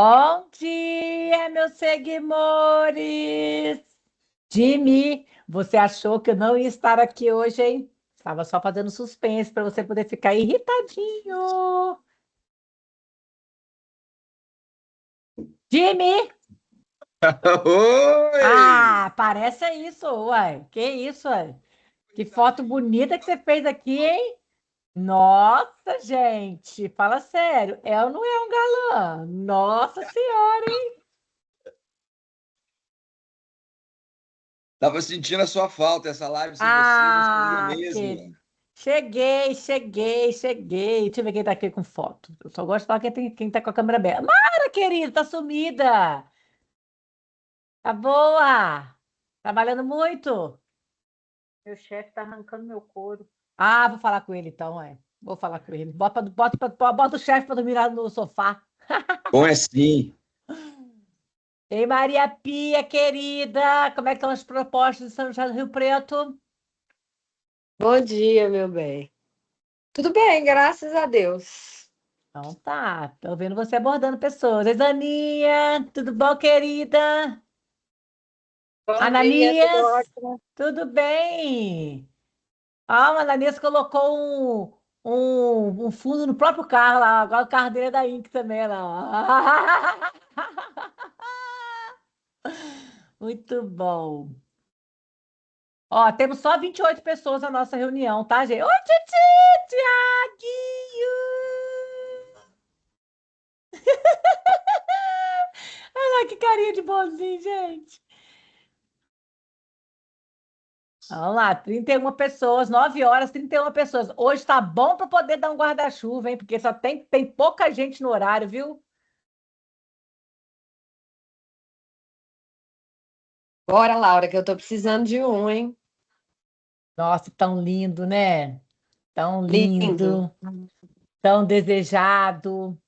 Bom dia, meus seguidores! Jimmy, você achou que eu não ia estar aqui hoje, hein? Estava só fazendo suspense para você poder ficar irritadinho. Jimmy! Oi! Ah, parece isso, uai. Que isso, uai? Que foto bonita que você fez aqui, hein? Nossa, gente, fala sério. É ou não é um galã? Nossa Senhora, hein? Tava sentindo a sua falta, essa live sem você, não seria Ah, mesmo? que... cheguei. Deixa eu ver quem tá aqui com foto. Eu só gosto de falar quem tá com a câmera aberta. Mara, querida, tá sumida. Tá boa. Trabalhando muito. Meu chefe tá arrancando meu couro. Ah, vou falar com ele então, é. Vou falar com ele. Bota o chefe pra dormir lá no sofá. Bom é sim. Ei, Maria Pia, querida, como é que estão as propostas de São José do Rio Preto? Bom dia, meu bem. Tudo bem, graças a Deus. Então tá, tô vendo você abordando pessoas. Ei, Zaninha, tudo bom, querida? Bom dia, tudo Ananias, ótimo. tudo bem? Ah, o Ananias colocou um fundo no próprio carro lá. Agora o carro dele é da Inc também, lá. Muito bom. Ó, temos só 28 pessoas na nossa reunião, tá, gente? Oi, Titi, Tiaguinho! Olha lá que carinha de bonzinho, gente. Vamos lá, 31 pessoas, 9 horas, 31 pessoas. Hoje tá bom para poder dar um guarda-chuva, hein? Porque só tem pouca gente no horário, viu? Bora, Laura, que eu tô precisando de um, hein? Nossa, tão lindo, né? Tão Lindo. lindo, tão desejado.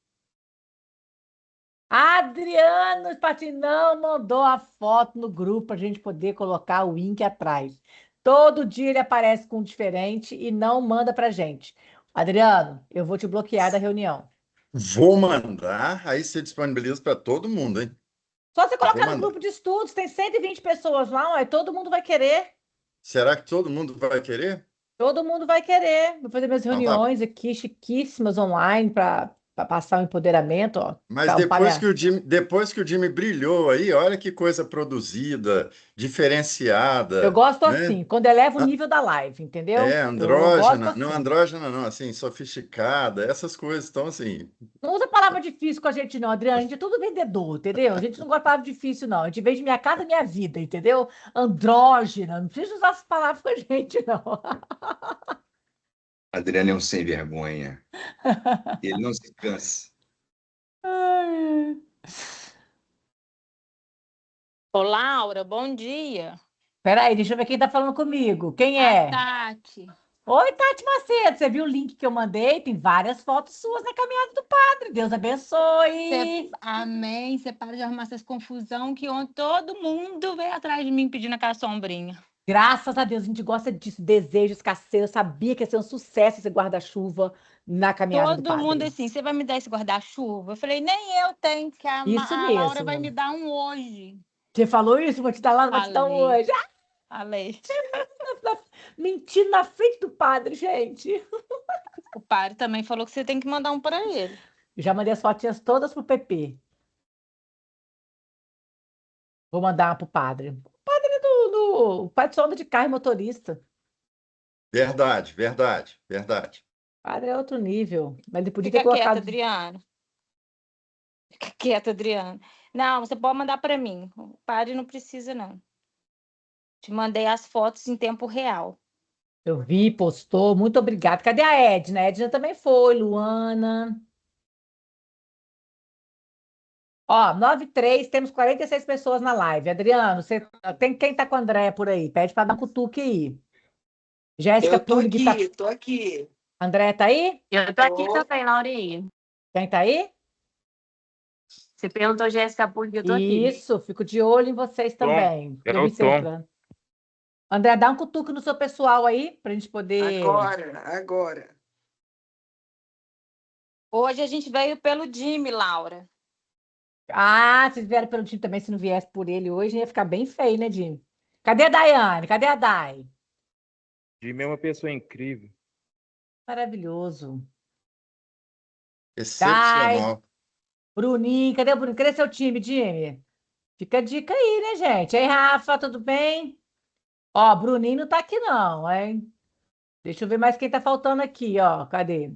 Adriano Patinão mandou a foto no grupo para a gente poder colocar o link atrás. Todo dia ele aparece com um diferente e não manda para gente. Adriano, eu vou te bloquear da reunião. Vou mandar, aí você disponibiliza para todo mundo, hein? Só você Vou colocar no mandar. grupo de estudos, tem 120 pessoas lá, ué, todo mundo vai querer. Será que todo mundo vai querer? Todo mundo vai querer. Vou fazer minhas Então tá. reuniões aqui, chiquíssimas online, para passar o empoderamento, ó. Mas Campanha. depois que o Jimmy brilhou aí, olha que coisa produzida, Eu diferenciada, gosto né? assim, quando eleva o Ah, nível da live, entendeu? é Eu gosto assim. andrógena não, assim, sofisticada, essas coisas estão assim. Não usa palavra difícil com a gente, não, Adriana. A gente é tudo vendedor, entendeu? A gente não gosta de palavra difícil, não. A gente vende minha casa, minha vida, entendeu? Andrógena. Não precisa usar essas palavras com a gente, não. Adriano é um sem vergonha. Ele não se cansa. Ai. Ô, Laura, bom dia. Peraí, deixa eu ver quem tá falando comigo. Quem A é? Tati. Oi, Tati Macedo. Você viu o link que eu mandei? Tem várias fotos suas na caminhada do padre. Deus abençoe. Amém. Você para de arrumar essas confusão que ontem todo mundo veio atrás de mim pedindo aquela sombrinha. Graças a Deus, a gente gosta disso. Desejo, escassez. Eu sabia que ia ser um sucesso esse guarda-chuva na caminhada do Todo mundo padre. assim, você vai me dar esse guarda-chuva? Eu falei, nem eu tenho, que Isso a Laura vai mesmo. me dar um hoje. Você falou isso? Vou te dar lá, não vou te dar um Falei, hoje. falei. Mentindo na frente do padre, gente. O padre também falou que você tem que mandar um para ele. Já mandei as fotinhas todas pro PP. Vou mandar pro padre. O padre o padre só anda de carro e motorista. Verdade, verdade, verdade. O padre é outro nível. Mas ele podia ter Fica quieta, colocado. Adriana. Fica quieta, Adriana. Não, você pode mandar para mim. O padre não precisa, não. Te mandei as fotos em tempo real. Eu vi, postou. Muito obrigada. Cadê a Edna? A Edna também foi, Luana. Ó, 9:03, temos 46 pessoas na live. Adriano, você tem quem tá com a Andréia por aí? Pede para dar um cutuque aí. Jéssica Eu tô Pulling tá. aqui, tô aqui. Andréia tá aí? Eu tô aqui Tô. também, Laurinha. Quem tá aí? Você perguntou Jéssica Pulga, eu tô aqui. Isso, fico de olho em vocês Tom, também. é Eu o vi seu Tom. plano. André, dá um cutuque no seu pessoal aí, para a gente poder. Agora. Hoje a gente veio pelo Jimmy, Laura. Ah, vocês vieram pelo time também, se não viesse por ele hoje, ia ficar bem feio, né, Jimmy? Cadê a Daiane? Cadê a Dai? Jimmy é uma pessoa incrível. Maravilhoso. Dai, Excepcional. Bruninho, cadê o Bruninho? Cadê seu time, Jimmy? Fica a dica aí, né, gente? Aí, Rafa, tudo bem? Ó, Bruninho não tá aqui não, hein? Deixa eu ver mais quem tá faltando aqui, ó. Cadê?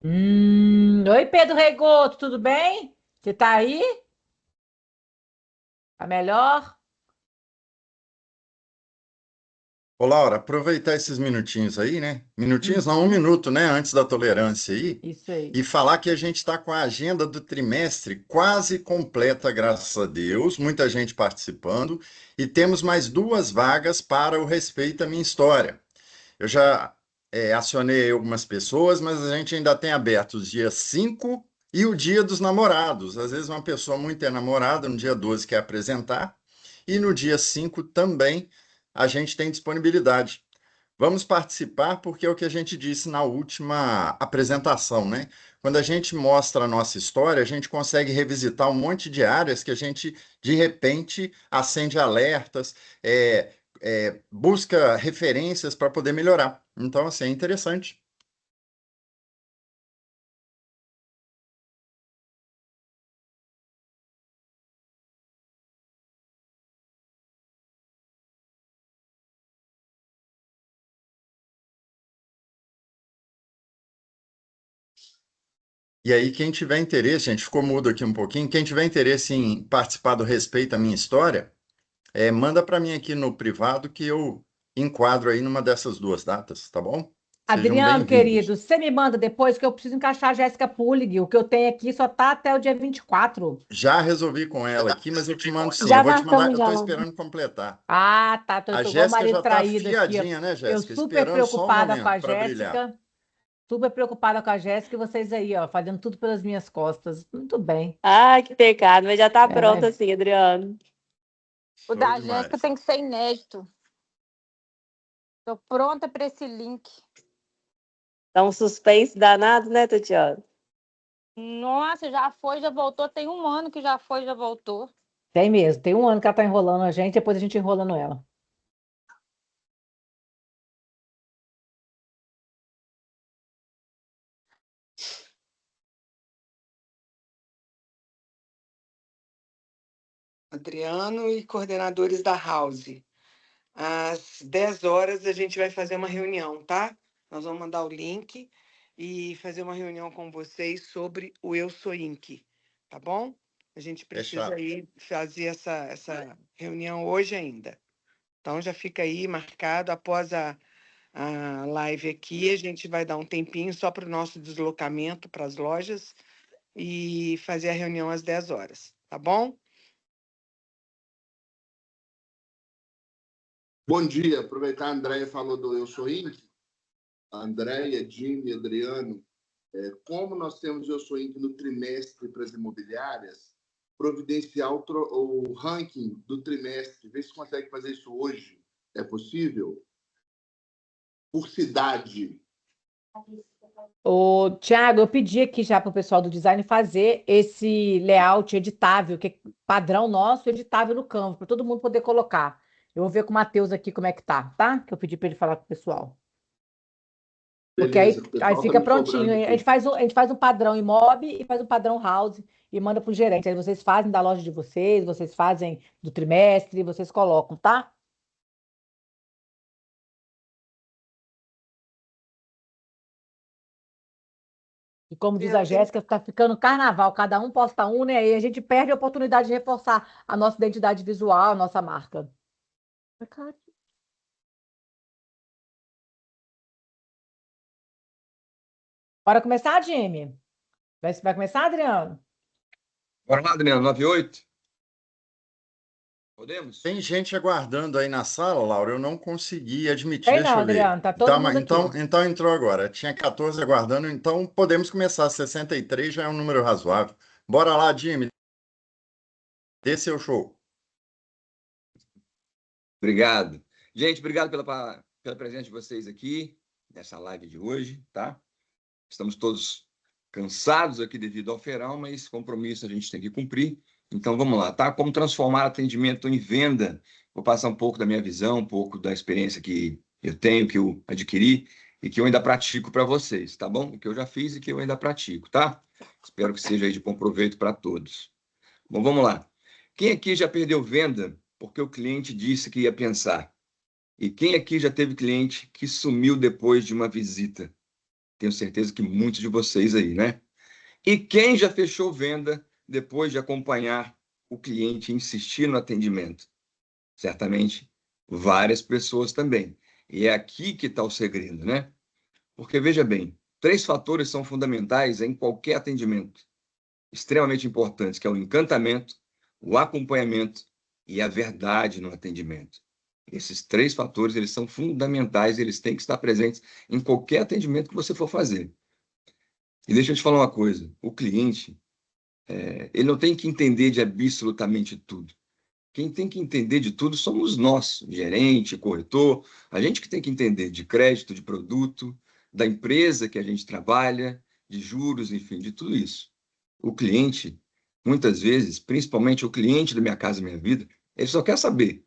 Oi, Pedro Reigoto, tudo bem? Você tá aí? Tá melhor? Ô, Laura, aproveitar esses minutinhos aí, né? Minutinhos não, 1 minuto, né? Antes da tolerância aí. Isso aí. E falar que a gente está com a agenda do trimestre quase completa, graças a Deus. Muita gente participando. E temos mais 2 vagas para o Respeita a Minha História. Eu já acionei algumas pessoas, mas a gente ainda tem aberto os dias 5 e o dia dos namorados. Às vezes uma pessoa muito enamorada, no dia 12 quer apresentar, e no dia 5 também a gente tem disponibilidade. Vamos participar porque é o que a gente disse na última apresentação, né? Quando a gente mostra a nossa história, a gente consegue revisitar um monte de áreas que a gente, de repente, acende alertas, busca referências para poder melhorar. Então, assim, é interessante. E aí, quem tiver interesse, a gente ficou mudo aqui um pouquinho, quem tiver interesse em participar do Respeito à Minha História, manda para mim aqui no privado que eu enquadro aí numa dessas 2 datas, tá bom? Sejam Adriano, bem-vindos. querido, você me manda depois que eu preciso encaixar a Jéssica Pulling. O que eu tenho aqui só tá até o dia 24. Já resolvi com ela aqui, mas eu te mando sim. Já Eu vou te mandar, marcamos, eu já. estou esperando completar. Ah, tá. Eu A tô igual o Jéssica marido já está traído aqui, ó. afiadinha, né, Eu Jéssica? super Esperando só o preocupada com momento a para brilhar. Jéssica. Super preocupada com a Jéssica e vocês aí, ó, fazendo tudo pelas minhas costas. Muito bem. Ai, que pecado, mas já tá É, pronto assim, Adriano. O Show da Jéssica demais. tem que ser inédito. Tô pronta para esse link. Tá um suspense danado, né, Tatiana? Nossa, já foi, já voltou. Tem 1 ano que já foi, já voltou. Tem mesmo. Tem 1 ano que ela tá enrolando a gente, depois a gente enrolando ela. Adriano e coordenadores da House. Às 10 horas a gente vai fazer uma reunião, tá? Nós vamos mandar o link e fazer uma reunião com vocês sobre o Eu Sou Inc, tá bom? A gente precisa Fechado. aí fazer essa reunião hoje ainda. Então já fica aí marcado após a live aqui, a gente vai dar um tempinho só para o nosso deslocamento para as lojas e fazer a reunião às 10 horas, tá bom? Bom dia, aproveitar a Andréia falou do Eu Sou Inc. A Andréia, Jimmy, Adriano, como nós temos Eu Sou Inc. no trimestre para as imobiliárias, providenciar o ranking do trimestre, ver se consegue fazer isso hoje. É possível? Por cidade. Ô, Thiago, eu pedi aqui já para o pessoal do design fazer esse layout editável, que é padrão nosso, editável no Canva, para todo mundo poder colocar. Eu vou ver com o Matheus aqui como é que tá? Que eu pedi para ele falar com o pessoal. Porque Beleza, o aí pessoal está fica me prontinho. cobrando A gente aqui. faz um padrão imob e faz um padrão house e manda para o gerente. Aí vocês fazem da loja de vocês, vocês fazem do trimestre, vocês colocam, tá? E como diz a Jéssica, tá ficando carnaval, cada um posta um, né? E a gente perde a oportunidade de reforçar a nossa identidade visual, a nossa marca. Bora começar, Jimmy? Vai começar, Adriano? Bora lá, Adriano, 98? Podemos? Tem gente aguardando aí na sala, Laura, eu não consegui admitir, Tem deixa não, eu ver. Adriano, tá todo mundo Então, aqui. então entrou agora. Tinha 14 aguardando, então podemos começar. 63 já é um número razoável. Bora lá, Jimmy. Dê seu show. Obrigado. Gente, obrigado pela presença de vocês aqui nessa live de hoje, tá? Estamos todos cansados aqui devido ao feirão, mas compromisso a gente tem que cumprir. Então, vamos lá, tá? Como transformar atendimento em venda. Vou passar um pouco da minha visão, um pouco da experiência que eu tenho, que eu adquiri e que eu ainda pratico para vocês, tá bom? O que eu já fiz e que eu ainda pratico, tá? Espero que seja aí de bom proveito para todos. Bom, vamos lá. Quem aqui já perdeu venda porque o cliente disse que ia pensar? E quem aqui já teve cliente que sumiu depois de uma visita? Tenho certeza que muitos de vocês aí, né? E quem já fechou venda depois de acompanhar o cliente e insistir no atendimento? Certamente várias pessoas também. E é aqui que está o segredo, né? Porque, veja bem, 3 fatores são fundamentais em qualquer atendimento, extremamente importantes, que é o encantamento, o acompanhamento e a verdade no atendimento. Esses 3 fatores, eles são fundamentais, eles têm que estar presentes em qualquer atendimento que você for fazer. E deixa eu te falar uma coisa, o cliente, ele não tem que entender de absolutamente tudo. Quem tem que entender de tudo somos nós, gerente, corretor, a gente que tem que entender de crédito, de produto, da empresa que a gente trabalha, de juros, enfim, de tudo isso. O cliente, muitas vezes, principalmente o cliente da Minha Casa Minha Vida, ele só quer saber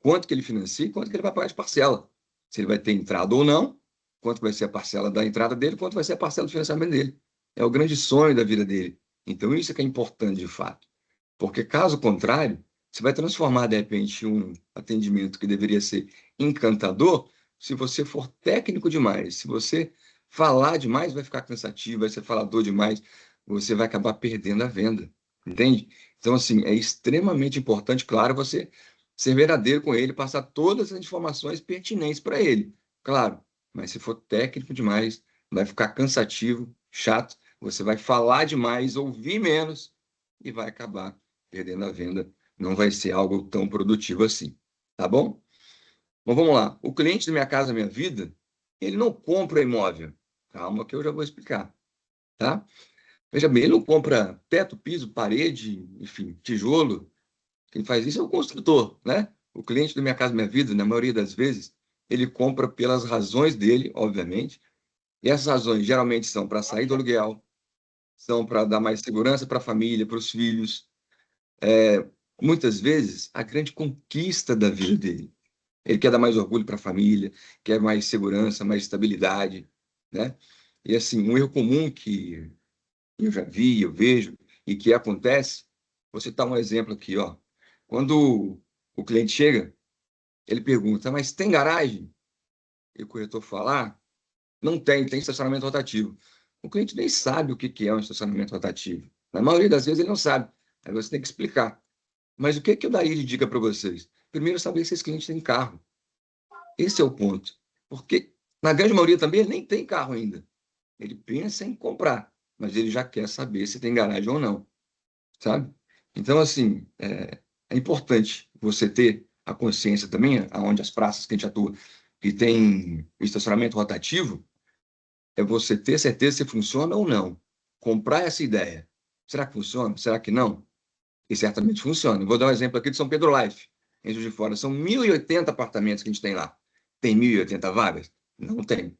quanto que ele financia e quanto que ele vai pagar de parcela. Se ele vai ter entrada ou não, quanto vai ser a parcela da entrada dele, quanto vai ser a parcela do financiamento dele. É o grande sonho da vida dele. Então, isso é que é importante de fato. Porque, caso contrário, você vai transformar, de repente, um atendimento que deveria ser encantador, se você for técnico demais, se você falar demais, vai ficar cansativo, vai ser falador demais, você vai acabar perdendo a venda, entende? Então, assim, é extremamente importante, claro, você ser verdadeiro com ele, passar todas as informações pertinentes para ele, claro, mas se for técnico demais, vai ficar cansativo, chato, você vai falar demais, ouvir menos e vai acabar perdendo a venda. Não vai ser algo tão produtivo assim, tá bom? Bom, vamos lá. O cliente da Minha Casa Minha Vida, ele não compra imóvel. Calma que eu já vou explicar, tá? Veja bem, ele não compra teto, piso, parede, enfim, tijolo. Quem faz isso é o construtor, né? O cliente da Minha Casa Minha Vida, na maioria das vezes, ele compra pelas razões dele, obviamente. E essas razões geralmente são para sair do aluguel, são para dar mais segurança para a família, para os filhos. Muitas vezes, a grande conquista da vida dele. Ele quer dar mais orgulho para a família, quer mais segurança, mais estabilidade, né? E, assim, um erro comum que eu já vi, eu vejo, e que acontece, vou citar um exemplo aqui, ó. Quando o cliente chega, ele pergunta, mas tem garagem? E o corretor fala, não tem, tem estacionamento rotativo. O cliente nem sabe o que é um estacionamento rotativo. Na maioria das vezes ele não sabe. Aí você tem que explicar. Mas o que eu daria de dica para vocês? Primeiro, saber se esse cliente tem carro. Esse é o ponto. Porque, na grande maioria também, ele nem tem carro ainda. Ele pensa em comprar, mas ele já quer saber se tem garagem ou não, sabe? Então, assim, é importante você ter a consciência também, aonde as praças que a gente atua, que tem o estacionamento rotativo, é você ter certeza se funciona ou não. Comprar essa ideia. Será que funciona? Será que não? E certamente funciona. Vou dar um exemplo aqui de São Pedro Life, em Juiz de Fora. São 1.080 apartamentos que a gente tem lá. Tem 1.080 vagas? Não tem.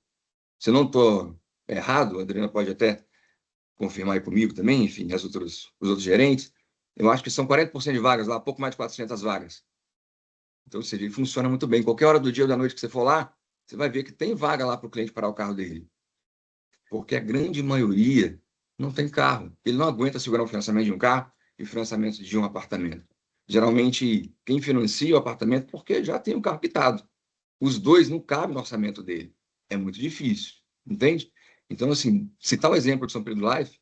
Se eu não estou errado, a Adriana pode até confirmar aí comigo também, enfim, os outros gerentes, eu acho que são 40% de vagas lá, pouco mais de 400 vagas. Então, ou seja, ele funciona muito bem. Qualquer hora do dia ou da noite que você for lá, você vai ver que tem vaga lá para o cliente parar o carro dele. Porque a grande maioria não tem carro. Ele não aguenta segurar o financiamento de um carro e o financiamento de um apartamento. Geralmente, quem financia o apartamento porque já tem o carro quitado. Os dois não cabem no orçamento dele. É muito difícil, entende? Então, assim, citar o exemplo de São Pedro Life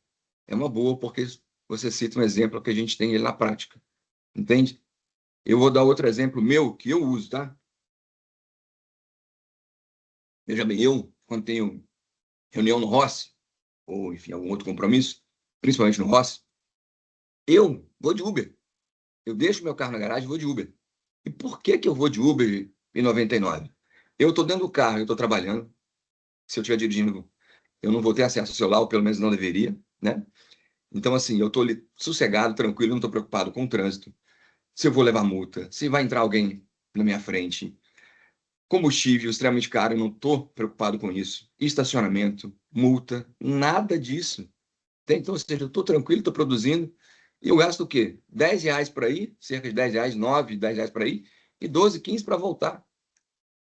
é uma boa, porque você cita um exemplo que a gente tem ele na prática, entende? Eu vou dar outro exemplo meu que eu uso, tá? Veja bem, eu, quando tenho reunião no Rossi, ou, enfim, algum outro compromisso, principalmente no Rossi, eu vou de Uber. Eu deixo meu carro na garagem e vou de Uber. E por que eu vou de Uber em 99? Eu estou dentro do carro, eu estou trabalhando. Se eu estiver dirigindo, eu não vou ter acesso ao celular, ou pelo menos não deveria, né? Então, assim, eu estou ali sossegado, tranquilo, não estou preocupado com o trânsito. Se eu vou levar multa, se vai entrar alguém na minha frente. Combustível extremamente caro, eu não estou preocupado com isso. Estacionamento, multa, nada disso. Então, ou seja, eu estou tranquilo, estou produzindo, e eu gasto o quê? R$10 para ir, cerca de R$10, 9, R$10 para ir, e 12, 15 para voltar.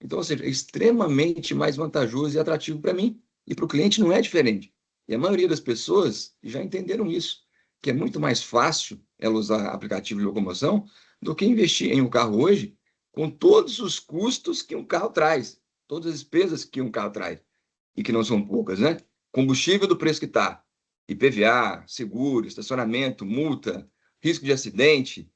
Então, ou seja, é extremamente mais vantajoso e atrativo para mim, e para o cliente não é diferente. E a maioria das pessoas já entenderam isso, que é muito mais fácil ela usar aplicativo de locomoção do que investir em um carro hoje com todos os custos que um carro traz, todas as despesas que um carro traz, e que não são poucas, né? Combustível do preço que está, IPVA, seguro, estacionamento, multa, risco de acidente,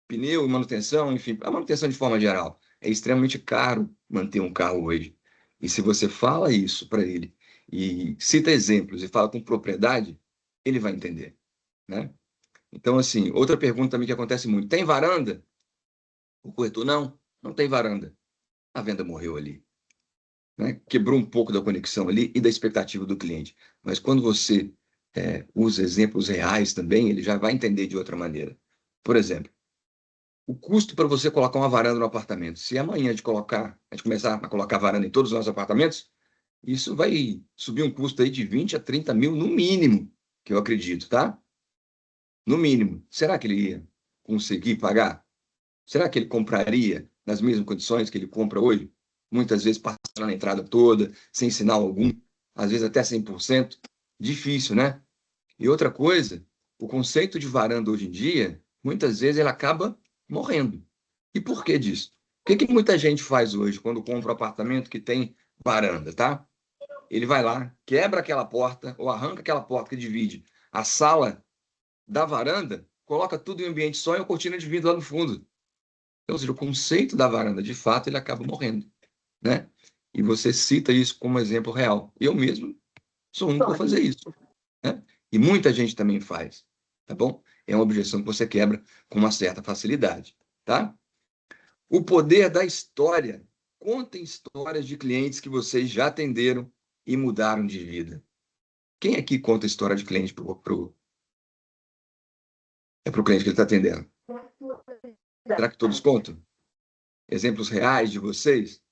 pneu e manutenção, enfim, a manutenção de forma geral. É extremamente caro manter um carro hoje. E se você fala isso para ele e cita exemplos e fala com propriedade, ele vai entender, né? Então, assim, outra pergunta também que acontece muito: tem varanda? O corretor, não tem varanda. A venda morreu ali, né? Quebrou um pouco da conexão ali e da expectativa do cliente. Mas quando você usa exemplos reais também, ele já vai entender de outra maneira. Por exemplo, o custo para você colocar uma varanda no apartamento. Se amanhã a gente começar a colocar varanda em todos os nossos apartamentos, isso vai subir um custo aí de 20 a 30 mil no mínimo, que eu acredito, tá? No mínimo. Será que ele ia conseguir pagar? Será que ele compraria nas mesmas condições que ele compra hoje? Muitas vezes passando a entrada toda, sem sinal algum, às vezes até 100%. Difícil, né? E outra coisa, o conceito de varanda hoje em dia, muitas vezes ele acaba morrendo. E por que disso? O que muita gente faz hoje quando compra um apartamento que tem varanda, tá? Ele vai lá, quebra aquela porta ou arranca aquela porta que divide a sala da varanda, coloca tudo em um ambiente só e a cortina de vidro lá no fundo. Então, ou seja, o conceito da varanda, de fato, ele acaba morrendo, né? E você cita isso como exemplo real. Eu mesmo sou um para fazer isso, né? E muita gente também faz, tá bom? É uma objeção que você quebra com uma certa facilidade, tá? O poder da história. Contem histórias de clientes que vocês já atenderam e mudaram de vida. Quem aqui conta história de cliente é para o cliente que ele está atendendo? Será que todos contam? Exemplos reais de vocês?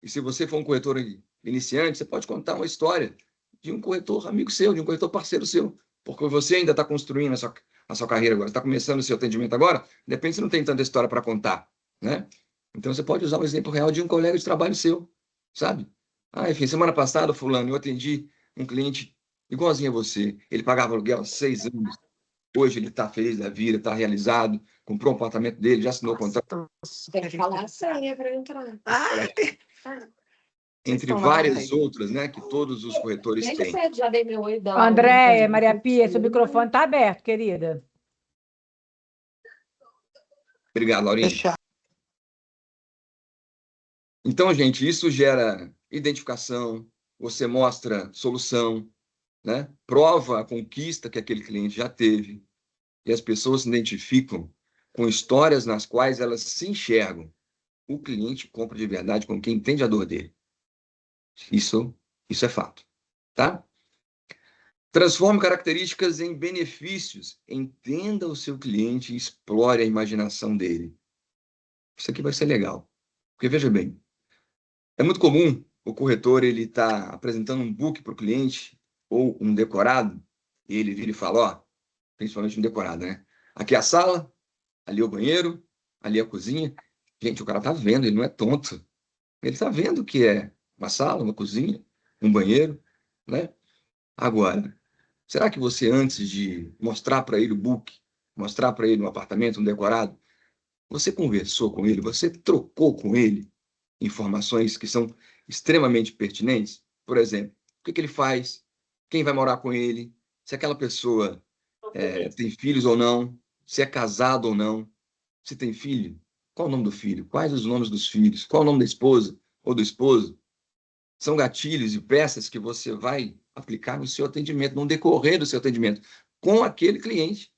E se você for um corretor iniciante, você pode contar uma história de um corretor amigo seu, de um corretor parceiro seu, porque você ainda está construindo a sua carreira agora, está começando o seu atendimento agora, de repente você não tem tanta história para contar, né? Então você pode usar um exemplo real de um colega de trabalho seu, sabe? Ah, enfim, semana passada, fulano, eu atendi um cliente igualzinho a você, ele pagava aluguel há 6 anos, hoje ele está feliz da vida, está realizado, comprou um apartamento dele, já assinou o contrato. Tem que falar a senha para entrar. Entre várias outras, né, que todos os corretores Desde têm. cedo já dei meu oi. Andréia, Maria Pia, seu microfone está aberto, querida. Obrigado, Laurinha. Então, gente, isso gera identificação, você mostra solução, né? Prova a conquista que aquele cliente já teve, e as pessoas se identificam com histórias nas quais elas se enxergam. O cliente compra de verdade com quem entende a dor dele. Isso é fato, tá? Transforme características em benefícios. Entenda o seu cliente e explore a imaginação dele. Isso aqui vai ser legal. Porque, veja bem, é muito comum o corretor ele está apresentando um book para o cliente ou um decorado, e ele vira e fala, ó, principalmente um decorado, né? Aqui é a sala, ali é o banheiro, ali é a cozinha. Gente, o cara está vendo, ele não é tonto. Ele está vendo que é uma sala, uma cozinha, um banheiro, né? Agora, será que você, antes de mostrar para ele o book, mostrar para ele um apartamento, um decorado, você conversou com ele, você trocou com ele informações que são extremamente pertinentes? Por exemplo, o que ele faz, quem vai morar com ele, se aquela pessoa tem filhos ou não, se é casado ou não, se tem filho, qual o nome do filho, quais os nomes dos filhos, qual o nome da esposa ou do esposo. São gatilhos e peças que você vai aplicar no seu atendimento, no decorrer do seu atendimento com aquele cliente.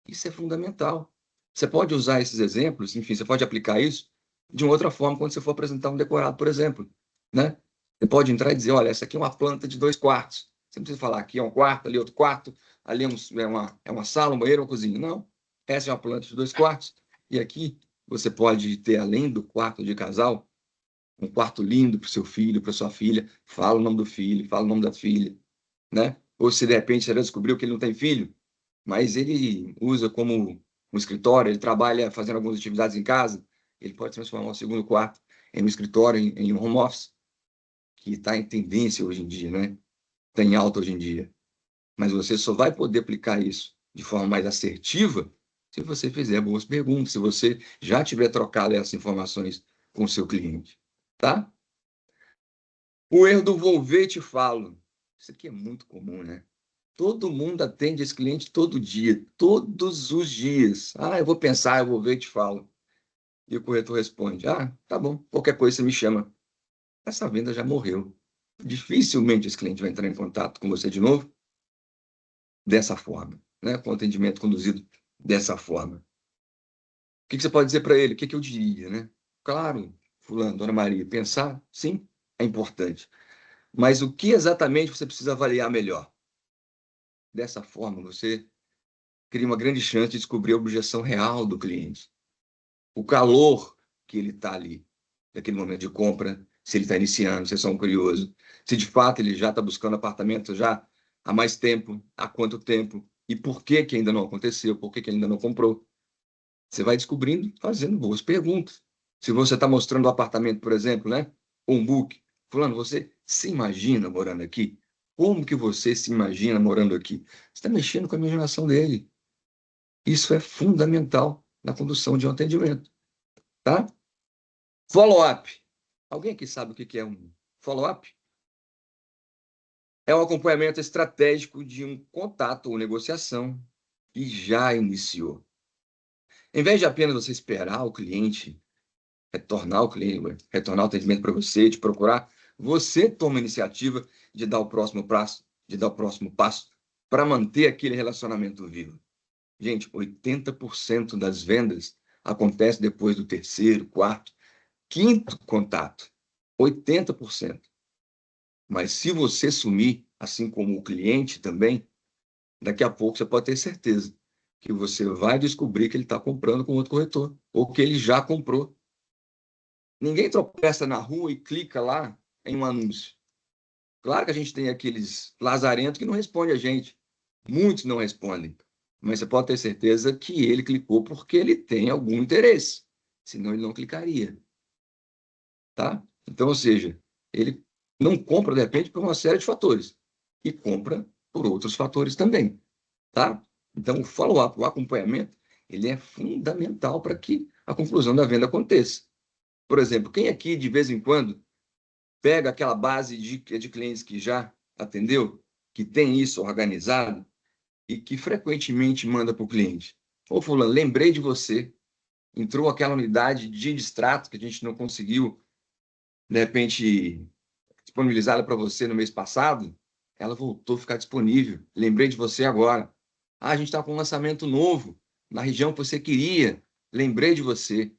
Isso é fundamental. Você pode usar esses exemplos, enfim, você pode aplicar isso de uma outra forma quando você for apresentar um decorado, por exemplo, né? Você pode entrar e dizer, olha, essa aqui é uma planta de 2 quartos. Você não precisa falar, aqui é um quarto, ali é outro quarto, ali é uma sala, um banheiro, uma cozinha. Não. Essa é uma planta de 2 quartos. E aqui você pode ter, além do quarto de casal, um quarto lindo para o seu filho, para sua filha. Fala o nome do filho, fala o nome da filha, né? ou se de repente você já descobriu que ele não tem filho, mas ele usa como um escritório, ele trabalha fazendo algumas atividades em casa, ele pode transformar o segundo quarto em um escritório, em um home office, que está em tendência hoje em dia, né? Está em alta hoje em dia. Mas você só vai poder aplicar isso de forma mais assertiva se você fizer boas perguntas, se você já tiver trocado essas informações com o seu cliente, tá? O erro do vou ver e te falo. Isso aqui é muito comum, né? Todo mundo atende esse cliente todo dia, todos os dias. Ah, eu vou pensar, eu vou ver e te falo. E o corretor responde: ah, tá bom, qualquer coisa você me chama. Essa venda já morreu. Dificilmente esse cliente vai entrar em contato com você de novo dessa forma, né? Com o atendimento conduzido dessa forma. O que você pode dizer para ele? O que eu diria, né? Claro, fulano, dona Maria, pensar, sim, é importante. Mas o que exatamente você precisa avaliar melhor? Dessa forma, você cria uma grande chance de descobrir a objeção real do cliente. O calor que ele está ali, naquele momento de compra, se ele está iniciando, se é só um curioso, se de fato ele já está buscando apartamento já há mais tempo, há quanto tempo, e por que que ainda não aconteceu, por que que ainda não comprou. Você vai descobrindo fazendo boas perguntas. Se você está mostrando o apartamento, por exemplo, né? Ou um book, fulano, você se imagina morando aqui? Como que você se imagina morando aqui? Você está mexendo com a imaginação dele. Isso é fundamental na condução de um atendimento, tá? Follow-up. Alguém aqui sabe o que é um follow-up? É um acompanhamento estratégico de um contato ou negociação que já iniciou. Em vez de apenas você esperar o cliente retornar o atendimento para você, te procurar, você toma a iniciativa de dar o próximo passo para manter aquele relacionamento vivo. Gente, 80% das vendas acontece depois do terceiro, quarto, quinto contato. 80%. Mas se você sumir, assim como o cliente também, daqui a pouco você pode ter certeza que você vai descobrir que ele está comprando com outro corretor, ou que ele já comprou. Ninguém tropeça na rua e clica lá em um anúncio. Claro que a gente tem aqueles lazarentos que não respondem a gente. Muitos não respondem. Mas você pode ter certeza que ele clicou porque ele tem algum interesse. Senão ele não clicaria. Tá? Então, ou seja, ele não compra, de repente, por uma série de fatores. E compra por outros fatores também. Tá? Então, o follow-up, o acompanhamento, ele é fundamental para que a conclusão da venda aconteça. Por exemplo, quem aqui, de vez em quando, pega aquela base de clientes que já atendeu, que tem isso organizado e que frequentemente manda para o cliente: ô fulano, lembrei de você, entrou aquela unidade de distrato que a gente não conseguiu, de repente, disponibilizá-la para você no mês passado, ela voltou a ficar disponível, lembrei de você agora. Ah, a gente está com um lançamento novo na região que você queria, lembrei de você.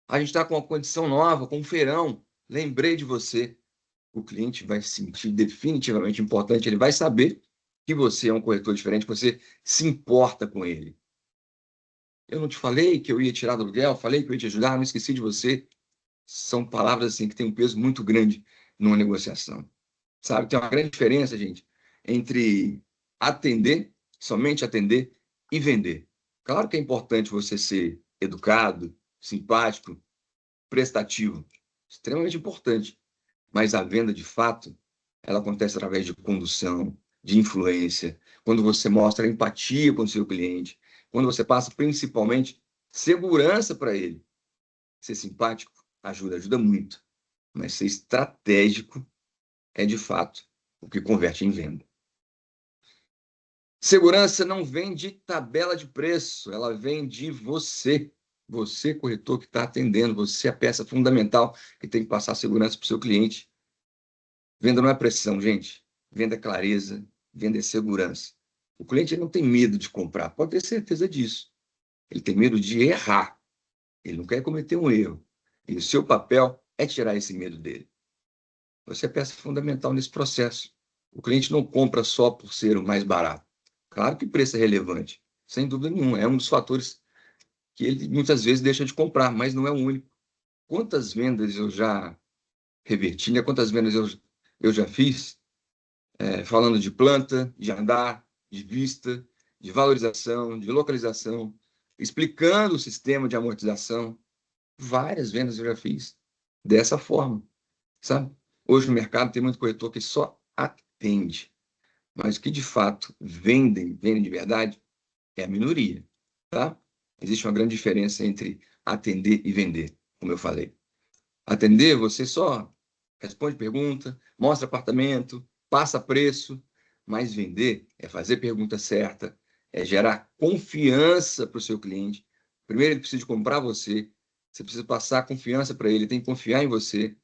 A gente está com uma condição nova, com um feirão, lembrei de você. O cliente vai se sentir definitivamente importante, ele vai saber que você é um corretor diferente, que você se importa com ele. Eu não te falei que eu ia tirar do aluguel, falei que eu ia te ajudar, não esqueci de você. São palavras assim que têm um peso muito grande numa negociação. Sabe, tem uma grande diferença, gente, entre atender, somente atender, e vender. Claro que é importante você ser educado, simpático, prestativo, extremamente importante. Mas a venda, de fato, ela acontece através de condução, de influência, quando você mostra empatia com o seu cliente, quando você passa principalmente segurança para ele. Ser simpático ajuda muito, mas ser estratégico é, de fato, o que converte em venda. Segurança não vem de tabela de preço, ela vem de você. Você, corretor que está atendendo, você é a peça fundamental que tem que passar segurança para o seu cliente. Venda não é pressão, gente. Venda é clareza, venda é segurança. O cliente não tem medo de comprar, pode ter certeza disso. Ele tem medo de errar. Ele não quer cometer um erro. E o seu papel é tirar esse medo dele. Você é peça fundamental nesse processo. O cliente não compra só por ser o mais barato. Claro que o preço é relevante, sem dúvida nenhuma. É um dos fatores que ele muitas vezes deixa de comprar, mas não é o único. Quantas vendas eu já reverti, né? Quantas vendas eu já fiz falando de planta, de andar, de vista, de valorização, de localização, explicando o sistema de amortização. Várias vendas eu já fiz dessa forma, sabe? Hoje no mercado tem muito corretor que só atende, mas o que de fato vendem de verdade, é a minoria, tá? Existe uma grande diferença entre atender e vender, como eu falei. Atender, você só responde pergunta, mostra apartamento, passa preço, mas vender é fazer pergunta certa, é gerar confiança para o seu cliente. Primeiro ele precisa comprar você precisa passar confiança para ele, tem que confiar em você,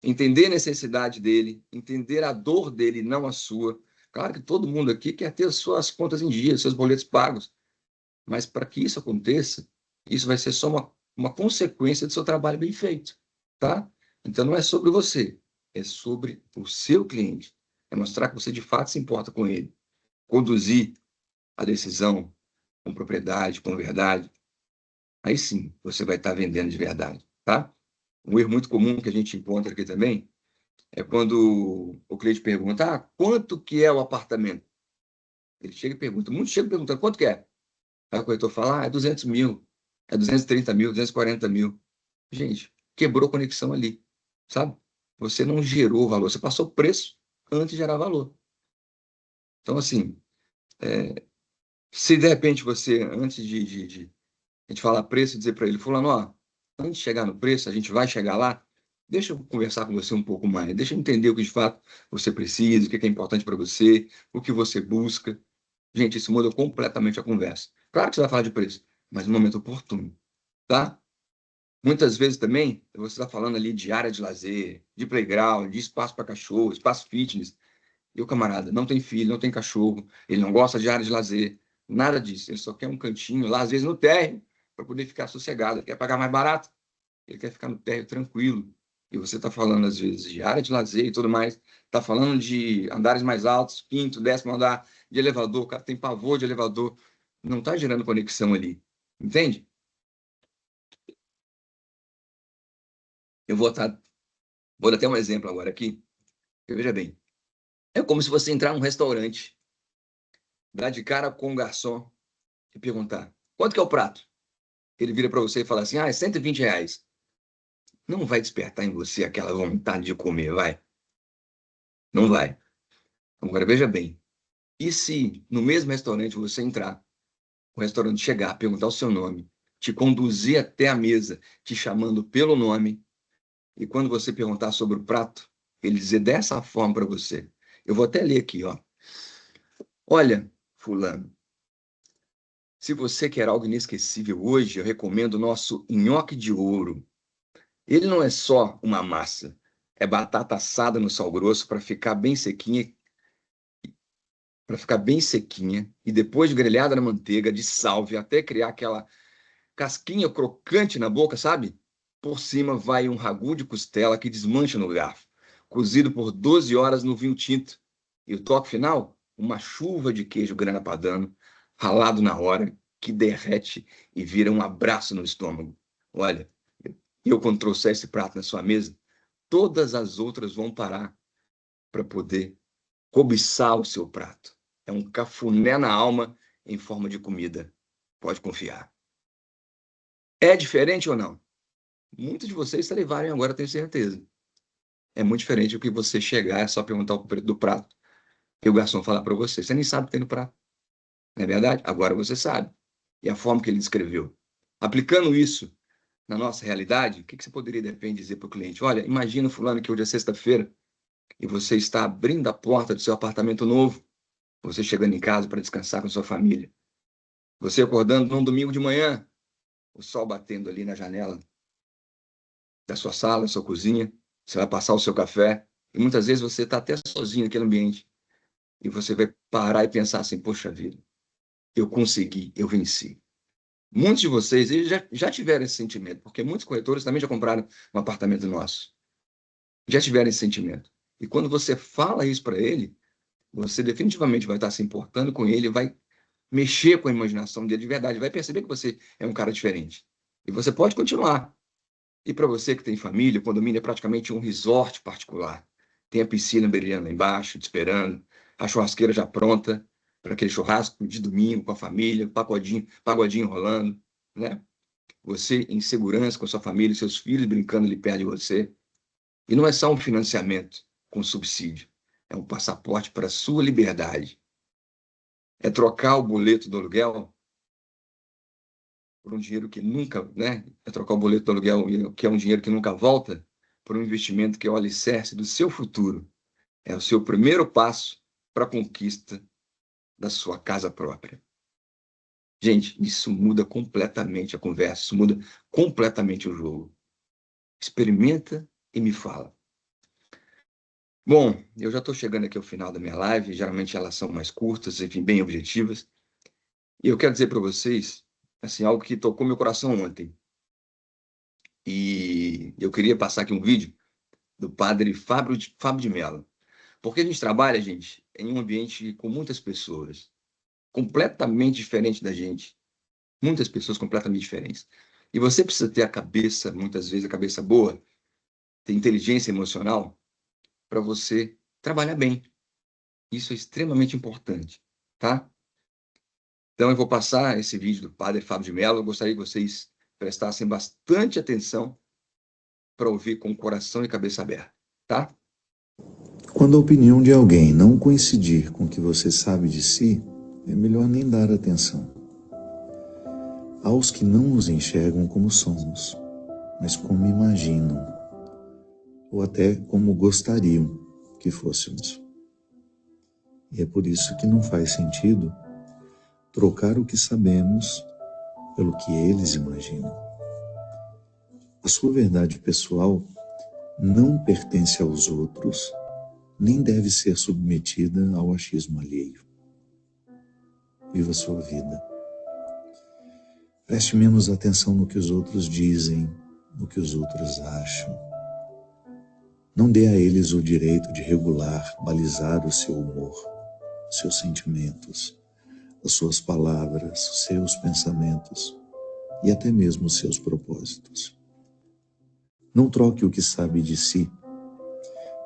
entender a necessidade dele, entender a dor dele, não a sua. Claro que todo mundo aqui quer ter as suas contas em dia, seus boletos pagos, mas para que isso aconteça, isso vai ser só uma consequência do seu trabalho bem feito, tá? Então não é sobre você, é sobre o seu cliente. É mostrar que você de fato se importa com ele. Conduzir a decisão com propriedade, com verdade. Aí sim, você vai estar vendendo de verdade, tá? Um erro muito comum que a gente encontra aqui também é quando o cliente pergunta, quanto que é o apartamento? Ele chega e pergunta, muitos chegam perguntando, quanto que é? Aí o corretor fala, é 200 mil, é 230 mil, 240 mil. Gente, quebrou a conexão ali, sabe? Você não gerou valor, você passou o preço antes de gerar valor. Então, assim, se de repente você, antes de a gente falar preço, dizer para ele, fulano, antes de chegar no preço, a gente vai chegar lá, deixa eu conversar com você um pouco mais, deixa eu entender o que de fato você precisa, o que é importante para você, o que você busca. Gente, isso muda completamente a conversa. Claro que você vai falar de preço, mas no momento oportuno, tá? Muitas vezes também, você está falando ali de área de lazer, de playground, de espaço para cachorro, espaço fitness, e o camarada não tem filho, não tem cachorro, ele não gosta de área de lazer, nada disso, ele só quer um cantinho lá, às vezes no térreo, para poder ficar sossegado, ele quer pagar mais barato, ele quer ficar no térreo tranquilo. E você está falando, às vezes, de área de lazer e tudo mais, está falando de andares mais altos, quinto, décimo andar, de elevador, o cara tem pavor de elevador, não está gerando conexão ali, entende? Eu vou dar até um exemplo agora aqui, veja bem, é como se você entrar num restaurante, dar de cara com um garçom e perguntar, quanto que é o prato? Ele vira para você e fala assim, é R$ 120. Não vai despertar em você aquela vontade de comer, vai? Não vai. Agora, veja bem, e se no mesmo restaurante você entrar, o restaurante chegar, perguntar o seu nome, te conduzir até a mesa, te chamando pelo nome, e quando você perguntar sobre o prato, ele dizer dessa forma para você. Eu vou até ler aqui, ó. Olha, fulano, se você quer algo inesquecível hoje, eu recomendo o nosso nhoque de ouro. Ele não é só uma massa, é batata assada no sal grosso para ficar bem sequinha, e depois grelhada na manteiga de salve até criar aquela casquinha crocante na boca, sabe? Por cima vai um ragu de costela que desmancha no garfo, cozido por 12 horas no vinho tinto. E o toque final, uma chuva de queijo grana padano, ralado na hora, que derrete e vira um abraço no estômago. Olha, eu quando trouxer esse prato na sua mesa, todas as outras vão parar para poder cobiçar o seu prato. É um cafuné na alma em forma de comida. Pode confiar. É diferente ou não? Muitos de vocês salivarem agora, tenho certeza. É muito diferente do que você chegar, é só perguntar o preço do prato e o garçom falar para você. Você nem sabe o que tem no prato. Não é verdade? Agora você sabe. E a forma que ele descreveu. Aplicando isso na nossa realidade, o que você poderia, de repente, dizer para o cliente? Olha, imagina, fulano, que hoje é sexta-feira e você está abrindo a porta do seu apartamento novo, você chegando em casa para descansar com sua família. Você acordando num domingo de manhã, o sol batendo ali na janela da sua sala, da sua cozinha, você vai passar o seu café, e muitas vezes você está até sozinho naquele ambiente, e você vai parar e pensar assim, poxa vida, eu consegui, eu venci. Muitos de vocês já tiveram esse sentimento, porque muitos corretores também já compraram um apartamento nosso. Já tiveram esse sentimento. E quando você fala isso para ele, você definitivamente vai estar se importando com ele, vai mexer com a imaginação dele de verdade, vai perceber que você é um cara diferente. E você pode continuar. E para você que tem família, o condomínio é praticamente um resort particular. Tem a piscina brilhando lá embaixo, te esperando, a churrasqueira já pronta para aquele churrasco de domingo com a família, pagodinho rolando, né? Você em segurança com a sua família, seus filhos brincando ali perto de você. E não é só um financiamento com subsídio, é um passaporte para a sua liberdade. É trocar o boleto do aluguel por um dinheiro que nunca, né? É trocar o boleto do aluguel, que é um dinheiro que nunca volta, por um investimento que é o alicerce do seu futuro. É o seu primeiro passo para a conquista da sua casa própria. Gente, isso muda completamente a conversa, isso muda completamente o jogo. Experimenta e me fala. Bom, eu já estou chegando aqui ao final da minha live, geralmente elas são mais curtas, enfim, bem objetivas. E eu quero dizer para vocês, assim, algo que tocou meu coração ontem. E eu queria passar aqui um vídeo do padre Fábio de Mello. Porque a gente trabalha, gente, em um ambiente com muitas pessoas, completamente diferente da gente. Muitas pessoas completamente diferentes. E você precisa ter a cabeça, muitas vezes, a cabeça boa, ter inteligência emocional para você trabalhar bem. Isso é extremamente importante, tá? Então, eu vou passar esse vídeo do padre Fábio de Mello. Eu gostaria que vocês prestassem bastante atenção para ouvir com o coração e cabeça aberta, tá? Quando a opinião de alguém não coincidir com o que você sabe de si, é melhor nem dar atenção. Há os que não nos enxergam como somos, mas como imaginam, ou até como gostariam que fôssemos. E é por isso que não faz sentido trocar o que sabemos pelo que eles imaginam. A sua verdade pessoal não pertence aos outros, nem deve ser submetida ao achismo alheio. Viva a sua vida. Preste menos atenção no que os outros dizem, no que os outros acham. Não dê a eles o direito de regular, balizar o seu humor, os seus sentimentos, as suas palavras, os seus pensamentos e até mesmo os seus propósitos. Não troque o que sabe de si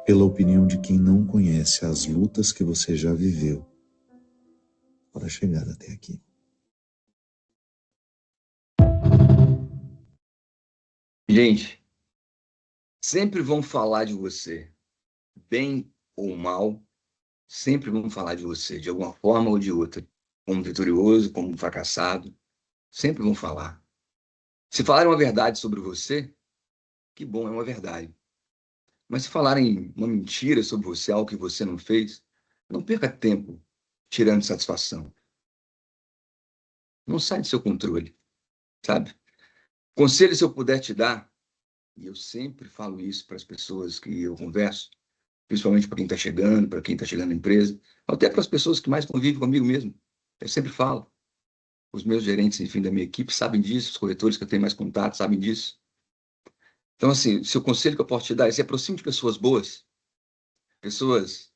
pela opinião de quem não conhece as lutas que você já viveu para chegar até aqui. Gente, sempre vão falar de você, bem ou mal, sempre vão falar de você, de alguma forma ou de outra, como vitorioso, como fracassado, sempre vão falar. Se falarem uma verdade sobre você, que bom, é uma verdade. Mas se falarem uma mentira sobre você, algo que você não fez, não perca tempo tirando satisfação. Não sai do seu controle, sabe? Conselho, se eu puder te dar, e eu sempre falo isso para as pessoas que eu converso, principalmente para quem está chegando, para quem está chegando na empresa, até para as pessoas que mais convivem comigo mesmo. Eu sempre falo. Os meus gerentes, enfim, da minha equipe sabem disso, os corretores que eu tenho mais contato sabem disso. Então, assim, o seu conselho que eu posso te dar é se aproxime de pessoas boas, pessoas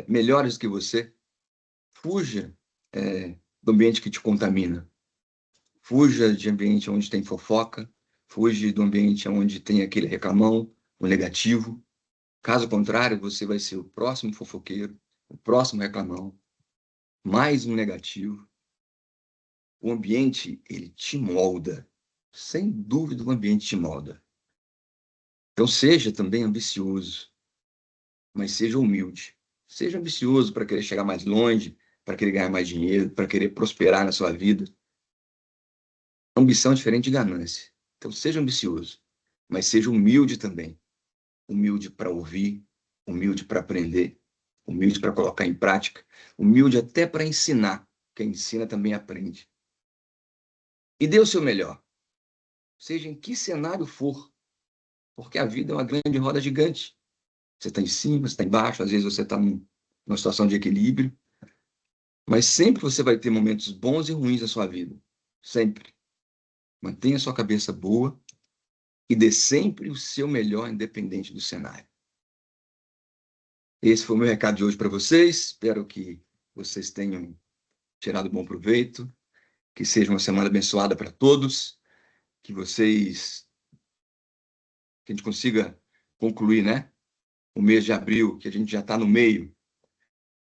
melhores do que você. Fuja do ambiente que te contamina. Fuja de ambiente onde tem fofoca. Fuja do ambiente onde tem aquele reclamão, o negativo. Caso contrário, você vai ser o próximo fofoqueiro, o próximo reclamão, mais um negativo. O ambiente, ele te molda. Sem dúvida, o ambiente te molda. Então, seja também ambicioso, mas seja humilde. Seja ambicioso para querer chegar mais longe, para querer ganhar mais dinheiro, para querer prosperar na sua vida. Ambição é diferente de ganância. Então, seja ambicioso, mas seja humilde também. Humilde para ouvir, humilde para aprender, humilde para colocar em prática, humilde até para ensinar. Quem ensina também aprende. E dê o seu melhor. Seja em que cenário for, porque a vida é uma grande roda gigante. Você está em cima, você está embaixo, às vezes você está numa situação de equilíbrio, mas sempre você vai ter momentos bons e ruins na sua vida. Sempre. Mantenha sua cabeça boa e dê sempre o seu melhor, independente do cenário. Esse foi o meu recado de hoje para vocês. Espero que vocês tenham tirado bom proveito, que seja uma semana abençoada para todos, que a gente consiga concluir, né? o mês de abril, que a gente já está no meio,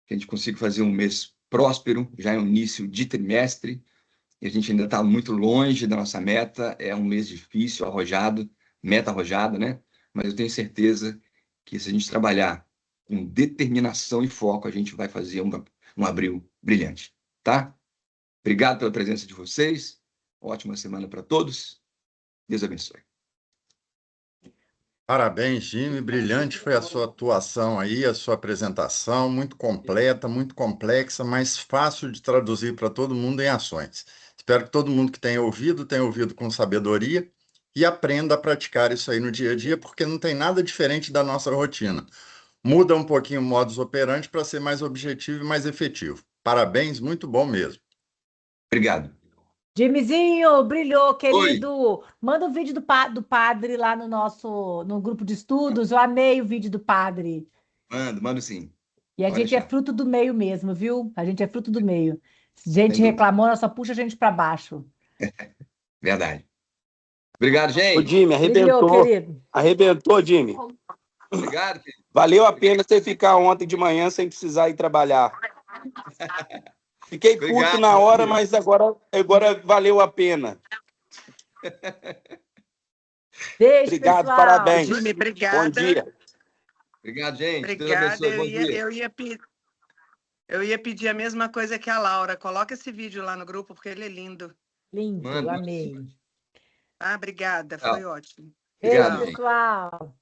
que a gente consiga fazer um mês próspero, já é o início de trimestre, e a gente ainda está muito longe da nossa meta, é um mês difícil, arrojado, meta arrojada, né? Mas eu tenho certeza que se a gente trabalhar com determinação e foco, a gente vai fazer um abril brilhante, tá? Obrigado pela presença de vocês, ótima semana para todos, Deus abençoe. Parabéns, Jimmy. Brilhante foi a sua atuação aí, a sua apresentação, muito completa, muito complexa, mas fácil de traduzir para todo mundo em ações. Espero que todo mundo que tenha ouvido com sabedoria e aprenda a praticar isso aí no dia a dia, porque não tem nada diferente da nossa rotina. Muda um pouquinho o modus operandi para ser mais objetivo e mais efetivo. Parabéns, muito bom mesmo. Obrigado. Jimmyzinho, brilhou, Oi. querido. Manda o vídeo do padre lá no grupo de estudos. Eu amei o vídeo do padre. Mando sim. E a Pode gente é deixar. fruto do meio mesmo, viu? A gente é fruto do meio. Se a gente Sem dúvida. reclamou, ela só puxa a gente para baixo. Verdade. Obrigado, Ô, gente. Jimmy, Brilhou, arrebentou. querido. Arrebentou, Jimmy. Obrigado, querido. Valeu a pena você ficar ontem de manhã sem precisar ir trabalhar. Fiquei puto Obrigado, na hora, Jimmy. mas agora valeu a pena. Beijo, Obrigado, pessoal. parabéns. Jimmy, Bom obrigada. dia. Obrigado, gente. Deus Obrigada. abençoe. Bom dia. Eu ia pedir a mesma coisa que a Laura. Coloca esse vídeo lá no grupo, porque ele é lindo. Lindo, Mando amei. Ah, obrigada. Tchau. Foi ótimo. Beijo, Obrigado, gente. pessoal.